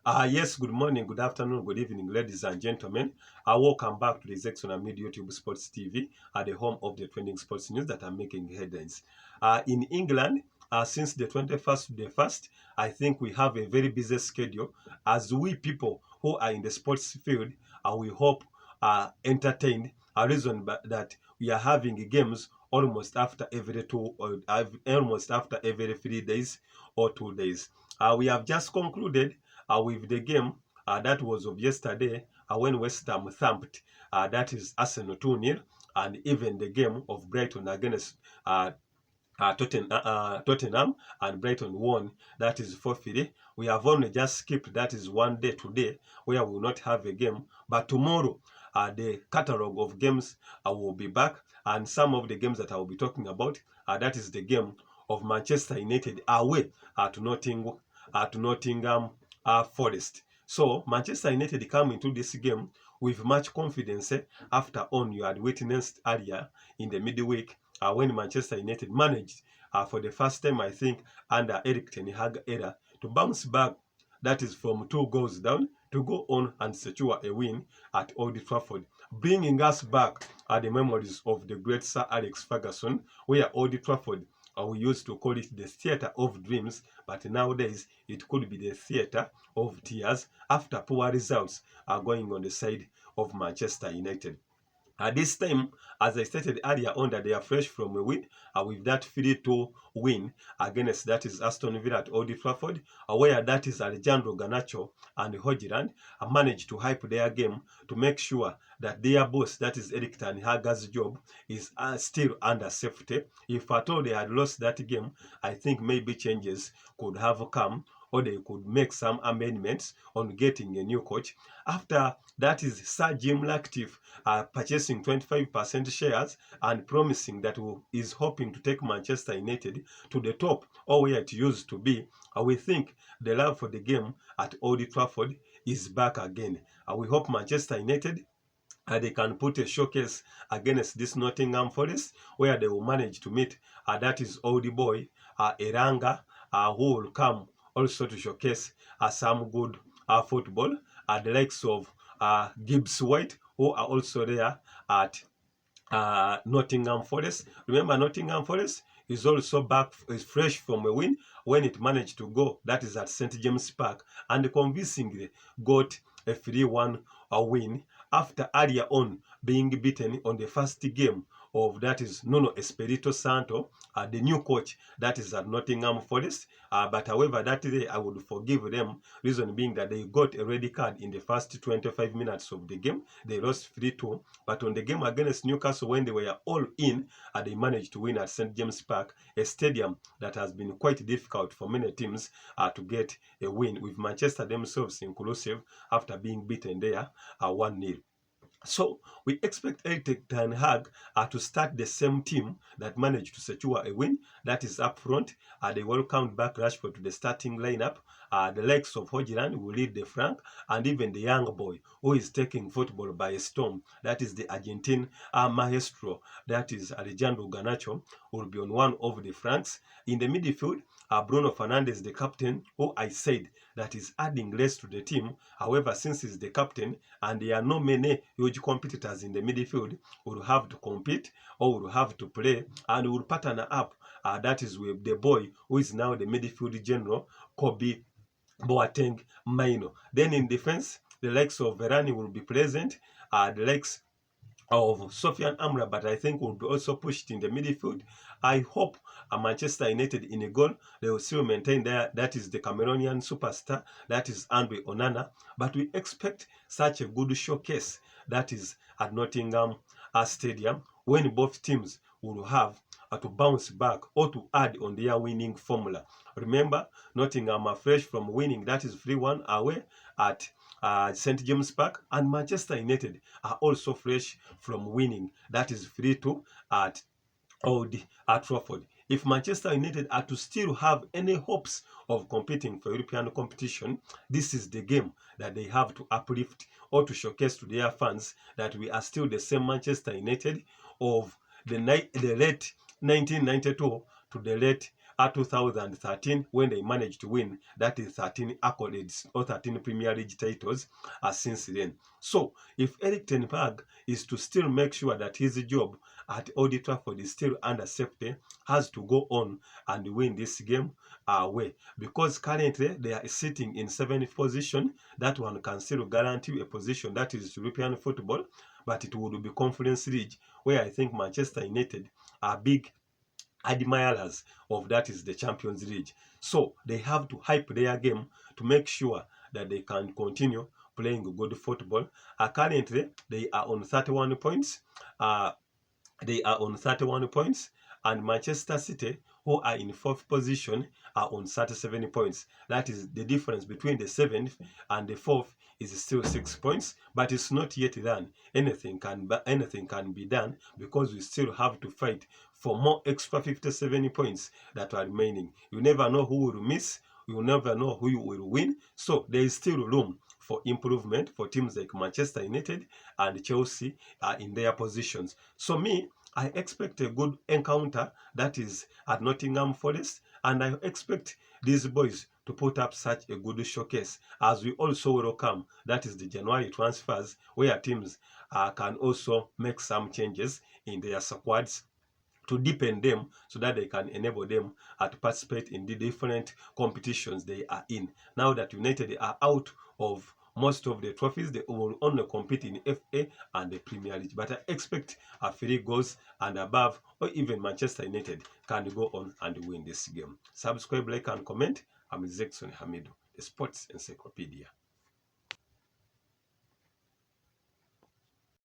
Yes, good morning, good afternoon, good evening, ladies and gentlemen. Welcome back to the Zexona Media YouTube Sports TV at the home of the trending sports news that are making headlines. In England, since the 21st to the 1st, I think we have a very busy schedule as we people who are in the sports field, we hope are entertained. A reason that we are having games almost after every almost after every 3 days or 2 days. We have just concluded with the game that was of yesterday when West Ham thumped that is Arsenal 2-0, and even the game of Brighton against Tottenham, and Brighton won, that is 4-3. We have only just skipped, that is one day today, where we will not have a game. But tomorrow, the catalogue of games will be back, and some of the games that I will be talking about, that is the game of Manchester United away to Nottingham Forest. So Manchester United come into this game with much confidence after on you had witnessed earlier in the midweek when Manchester United managed for the first time, I think, under Eric Ten Hag era, to bounce back, that is from 2 goals down, to go on and secure a win at Old Trafford, bringing us back at the memories of the great Sir Alex Ferguson, where Old Trafford we used to call it the theatre of dreams, but nowadays it could be the theatre of tears after poor results are going on the side of Manchester United. At this time, as I stated earlier on, that they are fresh from a win with that 3-2 win against that is Aston Villa at Old Trafford, where that is Alejandro Garnacho and Hojland managed to hype their game to make sure that their boss, that is Eric Ten Hag's job, is still under safety. If at all they had lost that game, I think maybe changes could have come, or they could make some amendments on getting a new coach. After that is Sir Jim Ratcliffe purchasing 25% shares and promising that he is hoping to take Manchester United to the top, or where it used to be. We think the love for the game at Old Trafford is back again. We hope Manchester United they can put a showcase against this Nottingham Forest, where they will manage to meet that is old boy Eranga, who will come also to showcase some good football, the likes of Gibbs White, who are also there at Nottingham Forest. Remember, Nottingham Forest is also back, is fresh from a win when it managed to go, that is at St. James Park, and convincingly got a 3-1 win after earlier on being beaten on the first game of that is Nuno Espirito Santo, the new coach that is at Nottingham Forest. But however, that day I would forgive them, reason being that they got a red card in the first 25 minutes of the game. They lost 3-2, but on the game against Newcastle, when they were all in, they managed to win at St. James Park, a stadium that has been quite difficult for many teams to get a win, with Manchester themselves inclusive, after being beaten there 1-0. So we expect Eric Ten Hag to start the same team that managed to secure a win, that is up front. They welcomed back Rashford to the starting lineup. The likes of Hojland will lead the flank, and even the young boy who is taking football by storm, that is the Argentine maestro, that is Alejandro Garnacho, will be on one of the flanks. In the midfield, Bruno Fernandes, the captain, who I said that is adding less to the team. However, since he's the captain and there are no many huge competitors in the midfield, will have to compete or will have to play, and will partner up. That is with the boy who is now the midfield general, Kobe Boateng Maino. Then in defense, the likes of Verani will be present. The likes of Sofian Amrabat, I think, will be also pushed in the midfield. I hope Manchester United in a goal, they will still maintain that is the Cameroonian superstar, that is Andre Onana. But we expect such a good showcase, that is at Nottingham Stadium, when both teams will have to bounce back or to add on their winning formula. Remember, Nottingham are fresh from winning, that is 3-1 away at St. James Park, and Manchester United are also fresh from winning, that is 3-2 at Old Trafford. If Manchester United are to still have any hopes of competing for European competition, this is the game that they have to uplift or to showcase to their fans that we are still the same Manchester United of the late 1992 to the late 2013 when they managed to win, that is 13 accolades or 13 Premier League titles since then. So if Erik Ten Hag is to still make sure that his job at Old Trafford is still under safety, has to go on and win this game away, because currently they are sitting in 7th position. That one can still guarantee a position, that is European football, but it would be Conference League, where I think Manchester United are big admirers of, that is the Champions League. So they have to hype their game to make sure that they can continue playing good football. Currently they are on 31 points. They are on 31 points, and Manchester City, who are in 4th position, are on 37 points. That is the difference between the 7th and the 4th is still 6 points, but it's not yet done. Anything can be done, because we still have to fight for more extra 57 points that are remaining. You never know who will miss. You never know who you will win. So there is still room for improvement for teams like Manchester United and Chelsea in their positions. So me, I expect a good encounter, that is at Nottingham Forest, and I expect these boys to put up such a good showcase, as we also welcome, that is the January transfers, where teams can also make some changes in their squads to deepen them, so that they can enable them to participate in the different competitions they are in. Now that United are out of most of the trophies, they will only compete in FA and the Premier League. But I expect 3 goals and above, or even Manchester United can go on and win this game. Subscribe, like, and comment. I'm Zekson Hamidu, the Sports Encyclopedia.